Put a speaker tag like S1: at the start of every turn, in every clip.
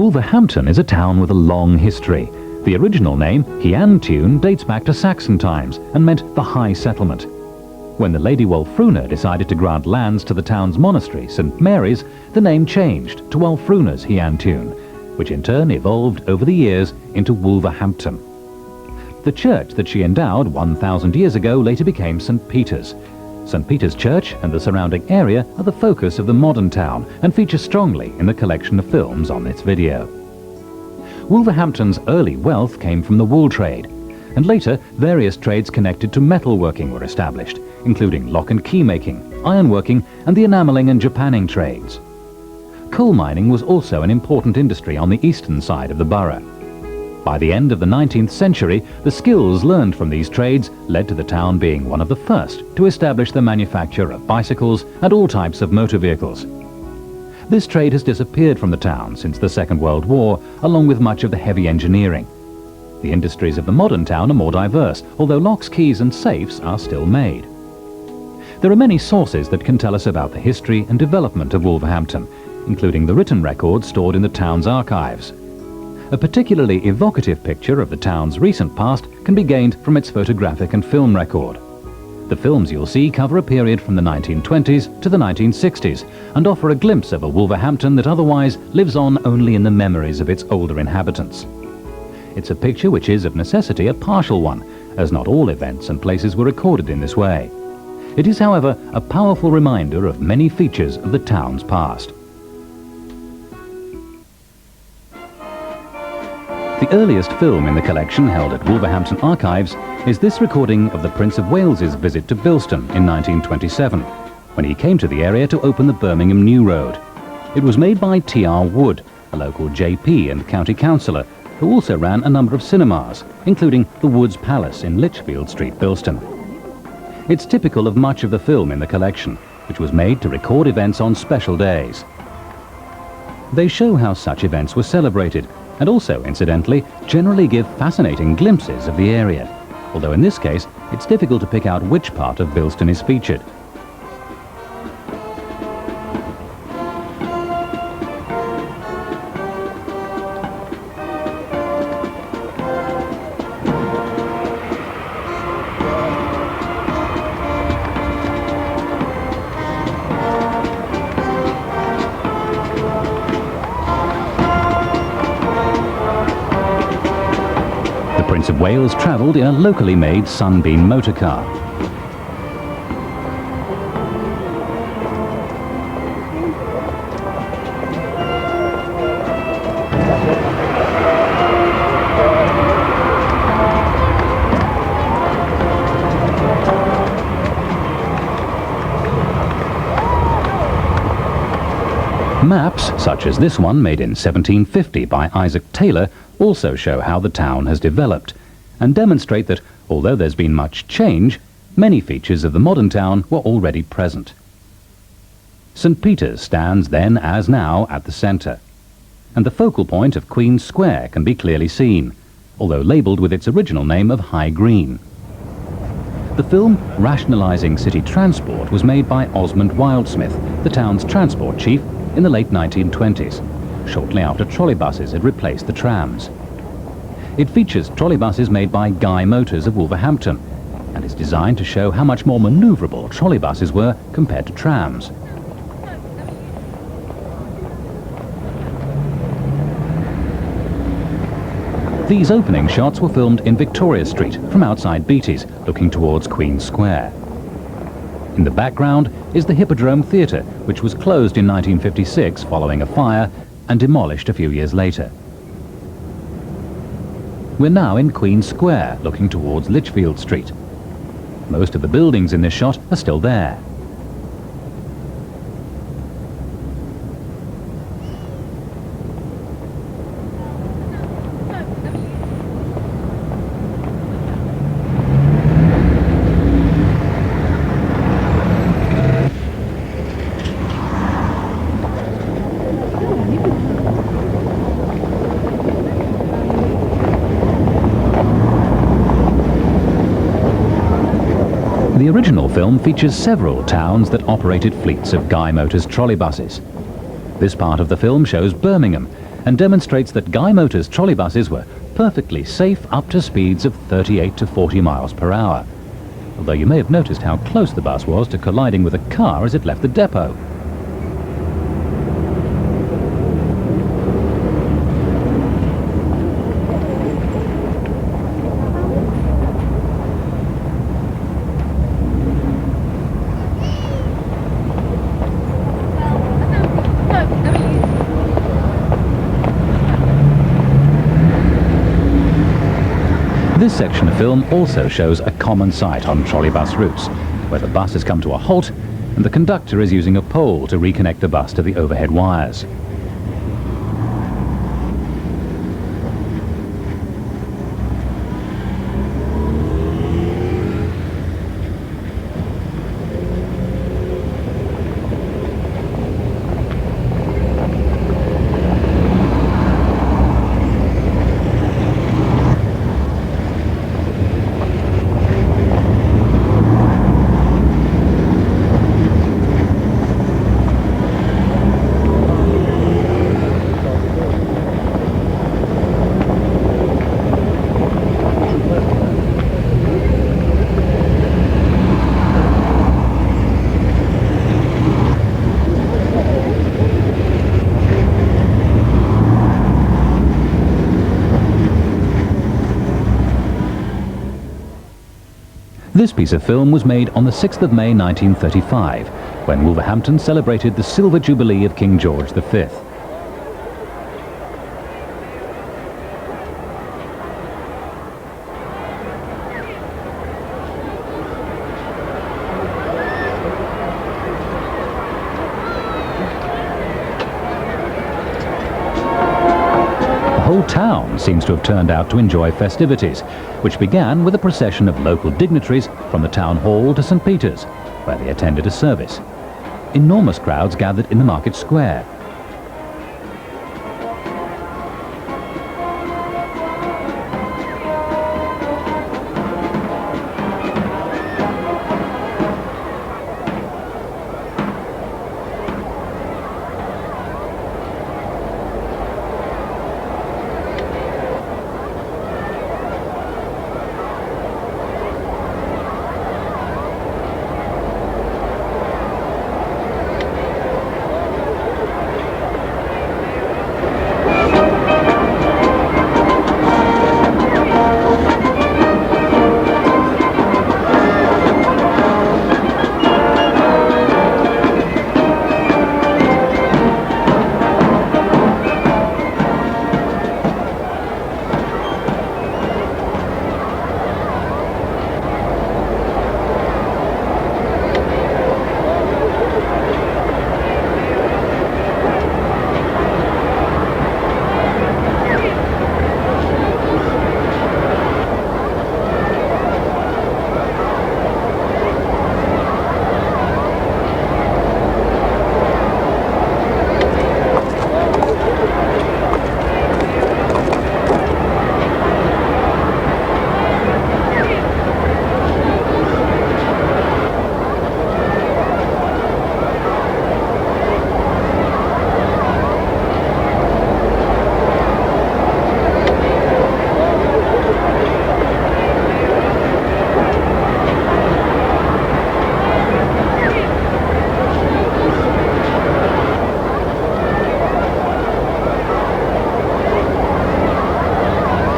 S1: Wolverhampton is a town with a long history. The original name, Tune, dates back to Saxon times and meant the high settlement. When the Lady Wulfruna decided to grant lands to the town's monastery, St. Mary's, the name changed to Wulfruna's Tune, which in turn evolved over the years into Wolverhampton. The church that she endowed 1,000 years ago later became St. Peter's. St. Peter's Church and the surrounding area are the focus of the modern town and feature strongly in the collection of films on this video. Wolverhampton's early wealth came from the wool trade, and later various trades connected to metalworking were established, including lock and key making, ironworking and the enamelling and japanning trades. Coal mining was also an important industry on the eastern side of the borough. By the end of the 19th century, the skills learned from these trades led to the town being one of the first to establish the manufacture of bicycles and all types of motor vehicles. This trade has disappeared from the town since the Second World War, along with much of the heavy engineering. The industries of the modern town are more diverse, although locks, keys and safes are still made. There are many sources that can tell us about the history and development of Wolverhampton, including the written records stored in the town's archives. A particularly evocative picture of the town's recent past can be gained from its photographic and film record. The films you'll see cover a period from the 1920s to the 1960s and offer a glimpse of a Wolverhampton that otherwise lives on only in the memories of its older inhabitants. It's a picture which is of necessity a partial one, as not all events and places were recorded in this way. It is, however, a powerful reminder of many features of the town's past. The earliest film in the collection held at Wolverhampton Archives is this recording of the Prince of Wales's visit to Bilston in 1927, when he came to the area to open the Birmingham New Road. It was made by T.R. Wood, a local JP and county councillor, who also ran a number of cinemas, including the Wood's Palace in Lichfield Street, Bilston. It's typical of much of the film in the collection, which was made to record events on special days. They show how such events were celebrated, and also, incidentally, generally give fascinating glimpses of the area, although in this case it's difficult to pick out which part of Bilston is featured. Prince of Wales travelled in a locally made Sunbeam motor car. Maps, such as this one made in 1750 by Isaac Taylor, also show how the town has developed, and demonstrate that, although there's been much change, many features of the modern town were already present. St. Peter's stands then, as now, at the centre, and the focal point of Queen's Square can be clearly seen, although labelled with its original name of High Green. The film Rationalising City Transport was made by Osmond Wildsmith, the town's transport chief, in the late 1920s, shortly after trolleybuses had replaced the trams. It features trolleybuses made by Guy Motors of Wolverhampton, and is designed to show how much more manoeuvrable trolleybuses were compared to trams. These opening shots were filmed in Victoria Street from outside Beattie's, looking towards Queen's Square. In the background is the Hippodrome Theatre, which was closed in 1956 following a fire and demolished a few years later. We're now in Queen's Square, looking towards Lichfield Street. Most of the buildings in this shot are still there. The original film features several towns that operated fleets of Guy Motors trolleybuses. This part of the film shows Birmingham, and demonstrates that Guy Motors trolleybuses were perfectly safe up to speeds of 38 to 40 miles per hour. Although you may have noticed how close the bus was to colliding with a car as it left the depot. This section of film also shows a common sight on trolleybus routes, where the bus has come to a halt and the conductor is using a pole to reconnect the bus to the overhead wires. This piece of film was made on the 6th of May 1935, when Wolverhampton celebrated the Silver Jubilee of King George V. The whole town seems to have turned out to enjoy festivities, which began with a procession of local dignitaries from the town hall to St. Peter's, where they attended a service. Enormous crowds gathered in the market square.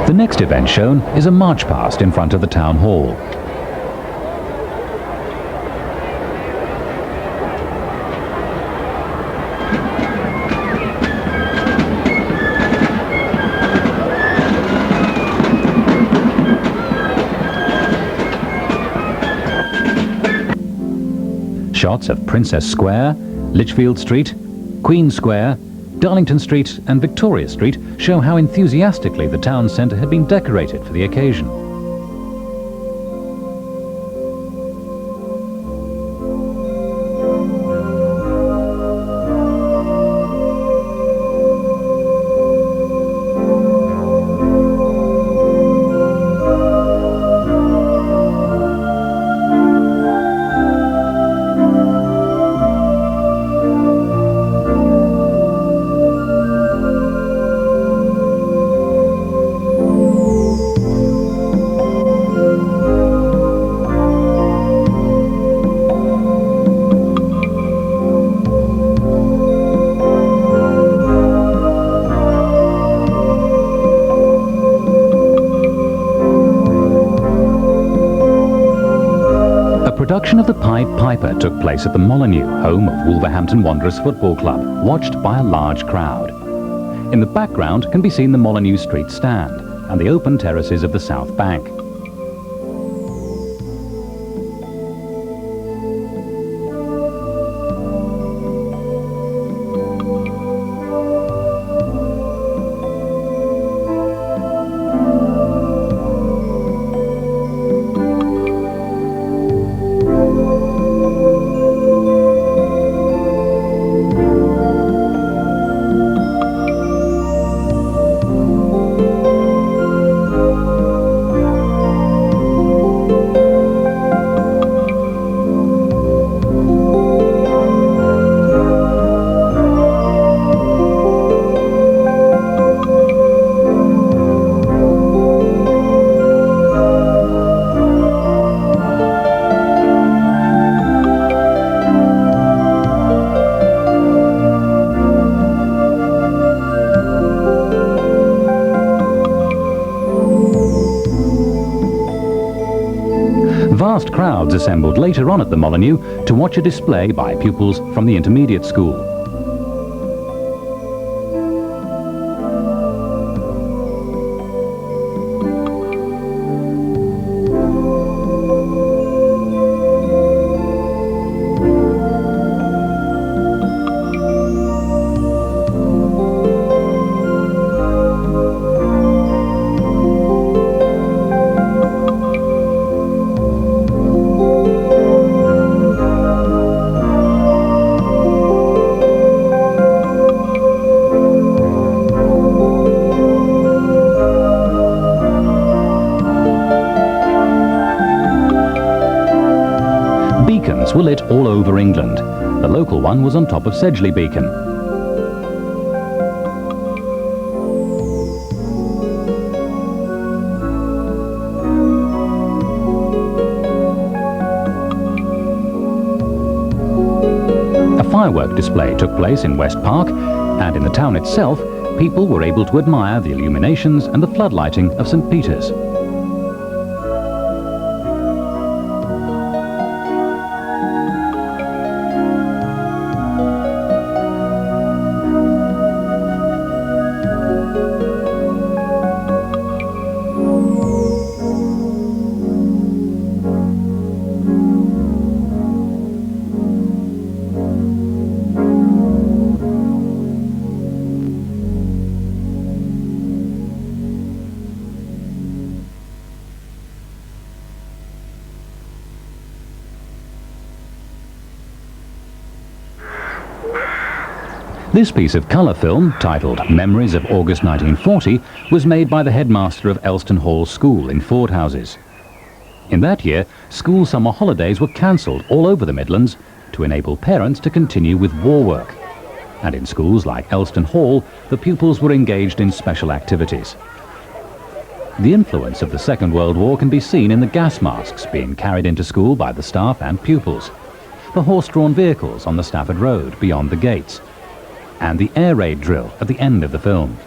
S1: The next event shown is a march past in front of the town hall. Shots of Princess Square, Lichfield Street, Queen Square, Darlington Street and Victoria Street show how enthusiastically the town centre had been decorated for the occasion. production of The Pied Piper took place at the Molyneux, home of Wolverhampton Wanderers Football Club, watched by a large crowd. In the background can be seen the Molyneux Street stand and the open terraces of the South Bank. Vast crowds assembled later on at the Molyneux to watch a display by pupils from the intermediate school. Beacons were lit all over England. The local one was on top of Sedgley Beacon. A firework display took place in West Park, and in the town itself, people were able to admire the illuminations and the floodlighting of St. Peter's. This piece of colour film, titled Memories of August 1940, was made by the headmaster of Elston Hall School in Fordhouses. In that year, school summer holidays were cancelled all over the Midlands to enable parents to continue with war work. And in schools like Elston Hall, the pupils were engaged in special activities. The influence of the Second World War can be seen in the gas masks being carried into school by the staff and pupils, the horse-drawn vehicles on the Stafford Road beyond the gates, and the air raid drill at the end of the film.